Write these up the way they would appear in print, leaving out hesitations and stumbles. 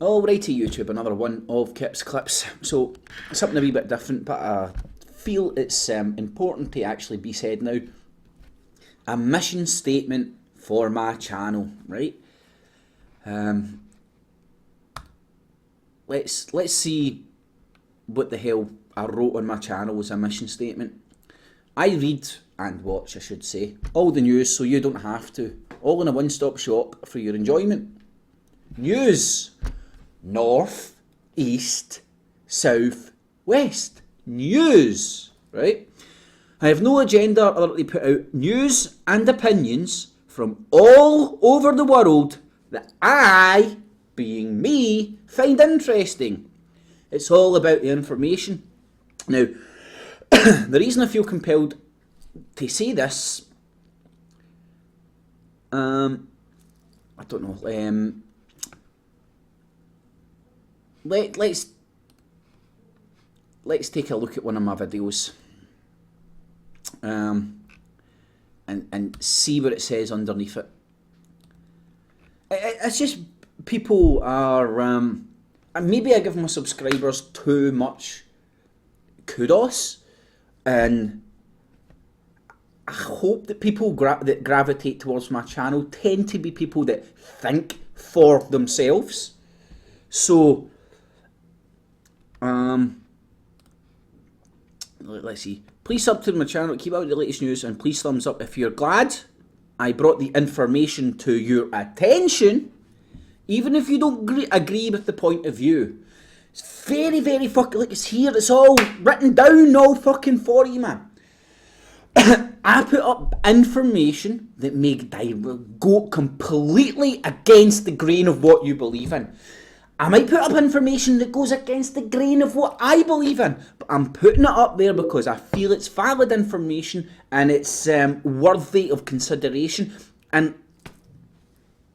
Alrighty YouTube, another one of Kip's Clips. So, something a wee bit different, but I feel it's important to actually be said now. A mission statement for my channel, right? Let's see what the hell I wrote on my channel as a mission statement. I read and watch, I should say, all the news so you don't have to. All in a one-stop shop for your enjoyment. News. North, east, south, west. News, right? I have no agenda other than to put out news and opinions from all over the world that I, being me, find interesting. It's all about the information. Now, the reason I feel compelled to say this, I don't know, let's take a look at one of my videos and see what it says underneath it. It's just people are, and maybe I give my subscribers too much kudos, and I hope that people that gravitate towards my channel tend to be people that think for themselves. So, let's see. Please sub to my channel, keep up with the latest news, and please thumbs up if you're glad I brought the information to your attention, even if you don't agree with the point of view. It's very, very fucking, like, it's here, it's all written down all fucking for you, man. I put up information that may go completely against the grain of what you believe in. I might put up information that goes against the grain of what I believe in, but I'm putting it up there because I feel it's valid information and it's worthy of consideration. And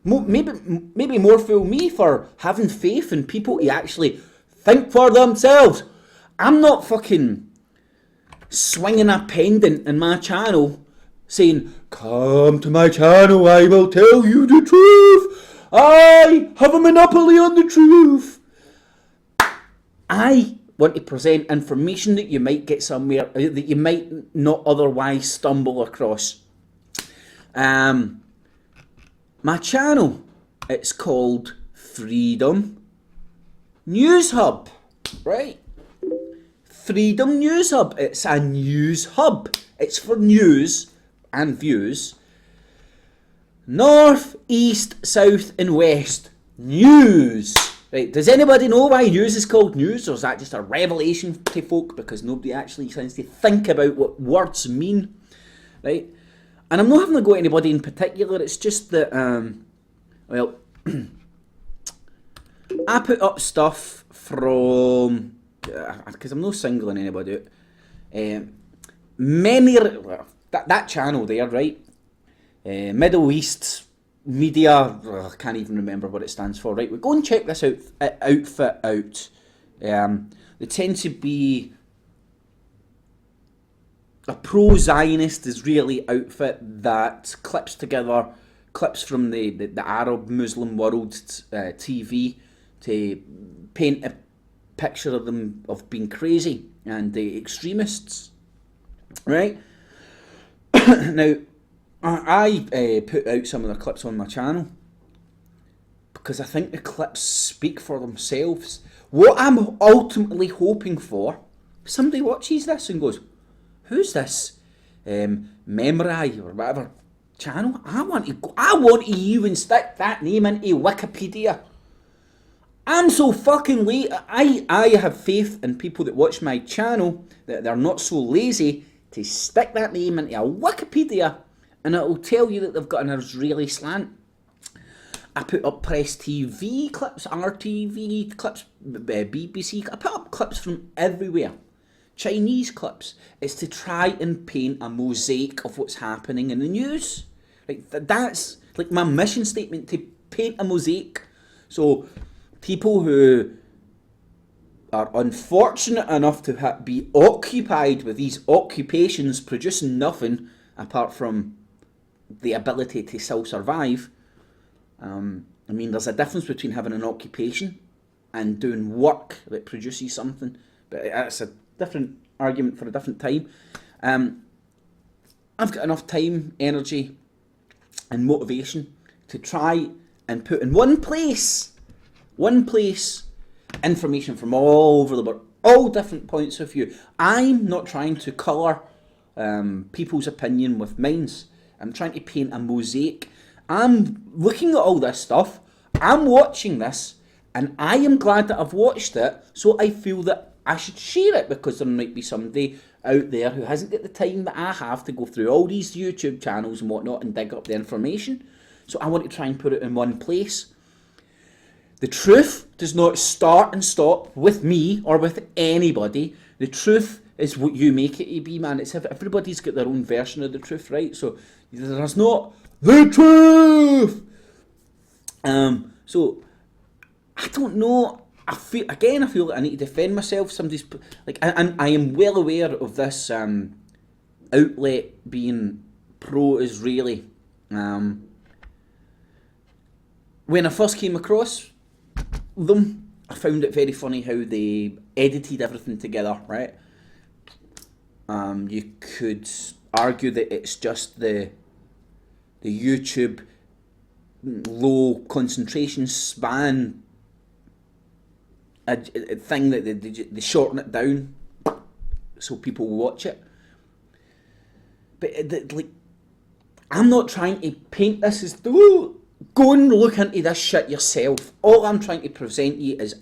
maybe more fool me for having faith in people to actually think for themselves. I'm not fucking swinging a pendant in my channel saying, "Come to my channel, I will tell you the truth. I have a monopoly on the truth." I want to present information that you might get somewhere, that you might not otherwise stumble across. My channel, it's called Freedom News Hub, right? Freedom News Hub. It's a news hub. It's for news and views. North, east, south and west. News. Right, does anybody know why news is called news, or is that just a revelation to folk because nobody actually tends to think about what words mean? Right? And I'm not having to go at anybody in particular, it's just that, well, I put up stuff from, because I'm not singling anybody out, that channel there, right? Middle East Media, I can't even remember what it stands for, right? We'll go and check this outfit out. They tend to be a pro-Zionist Israeli outfit that clips together clips from the Arab Muslim world TV to paint a picture of them of being crazy and the extremists, right? Now, I put out some of the clips on my channel because I think the clips speak for themselves. What I'm ultimately hoping for, somebody watches this and goes, "Who's this Memrai or whatever channel? I want to even stick that name into Wikipedia." I'm so fucking late. I have faith in people that watch my channel that they're not so lazy to stick that name into a Wikipedia and it will tell you that they've got an Israeli slant. I put up Press TV clips, RTV clips, BBC. I put up clips from everywhere. Chinese clips. It's to try and paint a mosaic of what's happening in the news. Like that's like my mission statement, to paint a mosaic. So people who are unfortunate enough to be occupied with these occupations producing nothing apart from the ability to still survive. I mean, there's a difference between having an occupation and doing work that produces something. But that's a different argument for a different time. I've got enough time, energy, and motivation to try and put in one place, information from all over the world, all different points of view. I'm not trying to colour people's opinion with mine's. I'm trying to paint a mosaic. I'm looking at all this stuff, I'm watching this, and I am glad that I've watched it, so I feel that I should share it, because there might be somebody out there who hasn't got the time that I have to go through all these YouTube channels and whatnot and dig up the information. So I want to try and put it in one place. The truth does not start and stop with me or with anybody. The truth is what you make it to be, man. It's everybody's got their own version of the truth, right? So there's not the truth. So I don't know. I feel like I need to defend myself. Somebody's like, and I am well aware of this outlet being pro-Israeli. When I first came across them, I found it very funny how they edited everything together, right? You could argue that it's just the YouTube low concentration span a thing that they shorten it down so people will watch it. But like, I'm not trying to paint this as go and look into this shit yourself. All I'm trying to present you is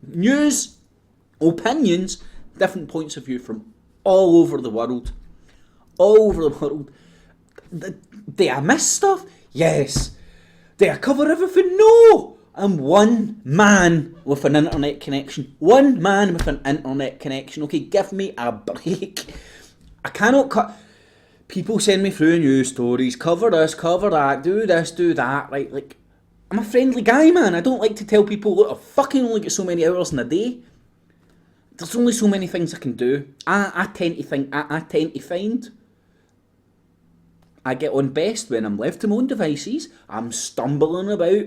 news, opinions, different points of view from all over the world. All over the world. Do I miss stuff? Yes. Do I cover everything? No. I'm one man with an internet connection. One man with an internet connection. Okay, give me a break. I cannot cut. People send me through news stories, cover this, cover that, do this, do that. Right, like, I'm a friendly guy, man. I don't like to tell people, look, I fucking only get so many hours in a day. There's only so many things I can do. I tend to think, I tend to find I get on best when I'm left to my own devices. I'm stumbling about,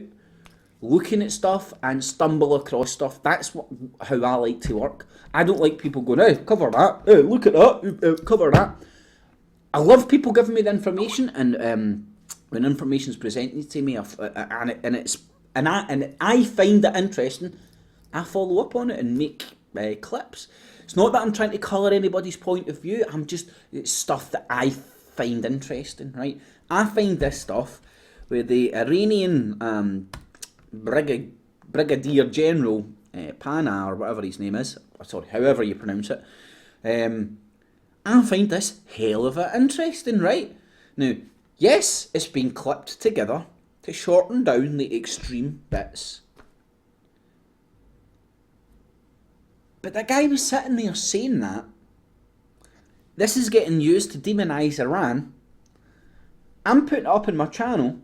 looking at stuff and stumble across stuff. That's how I like to work. I don't like people going, hey, cover that, hey, look at that, cover that. I love people giving me the information, and when information's presented to me, and I find it interesting, I follow up on it and make clips. It's not that I'm trying to colour anybody's point of view. It's stuff that I find interesting, right? I find this stuff where the Iranian Brigadier General Pana, or whatever his name is, sorry, however you pronounce it, I find this hell of it interesting, right? Now, yes, it's been clipped together to shorten down the extreme bits. But the guy was sitting there saying that. This is getting used to demonise Iran. I'm putting it up in my channel,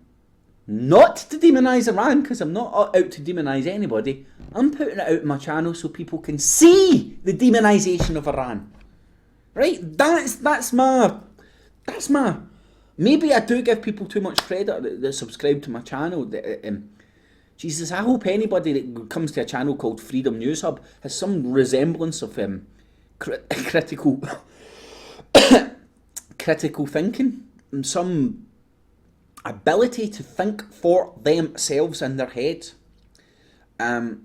not to demonise Iran, because I'm not out to demonise anybody. I'm putting it out in my channel so people can see the demonisation of Iran. Right? That's my... Maybe I do give people too much credit that subscribe to my channel. Jesus, I hope anybody that comes to a channel called Freedom News Hub has some resemblance of critical thinking, and some ability to think for themselves in their head. The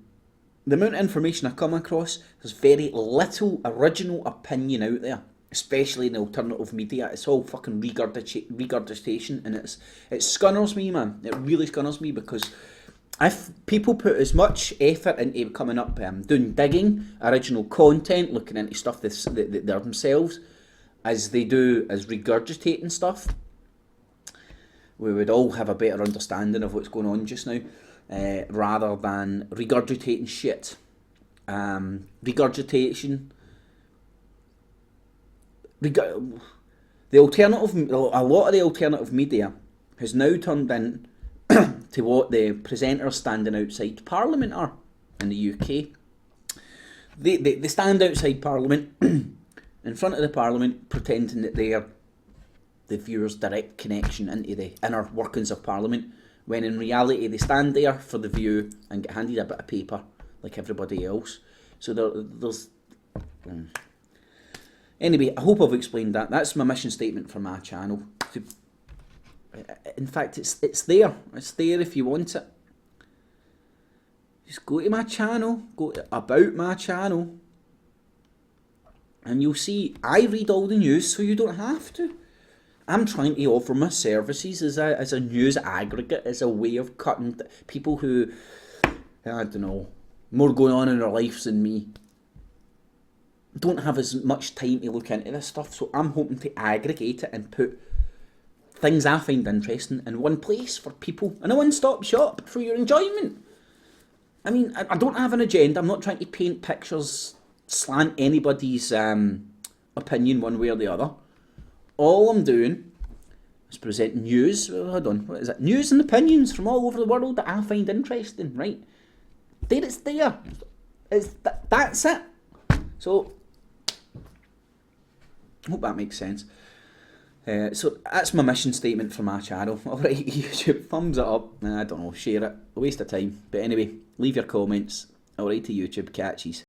amount of information I come across, there's very little original opinion out there, especially in alternative media. It's all fucking regurgitation, and it scunners me, man. It really scunners me, because if people put as much effort into coming up, doing digging, original content, looking into stuff that they're themselves, as they do as regurgitating stuff, we would all have a better understanding of what's going on just now, rather than regurgitating shit. Regurgitation. The alternative, a lot of the alternative media has now turned in to what the presenters standing outside Parliament are in the UK. They stand outside Parliament, in front of the Parliament, pretending that they are the viewer's direct connection into the inner workings of Parliament, when in reality they stand there for the view and get handed a bit of paper like everybody else. So there's... Anyway, I hope I've explained that. That's my mission statement for my channel. In fact, it's there. It's there if you want it. Just go to my channel, go to About My Channel, and you'll see I read all the news so you don't have to. I'm trying to offer my services as a news aggregate, as a way of cutting people who, I don't know, more going on in their lives than me, don't have as much time to look into this stuff. So I'm hoping to aggregate it and put things I find interesting in one place for people, in a one-stop shop for your enjoyment. I mean, I don't have an agenda. I'm not trying to paint pictures, slant anybody's opinion one way or the other. All I'm doing is presenting news. Hold on, what is it? News and opinions from all over the world that I find interesting, right? There it's there. That's it. So, I hope that makes sense. So that's my mission statement for my channel. Alright, YouTube, thumbs it up. I don't know, share it. A waste of time. But anyway, leave your comments. Alright to YouTube, catchies.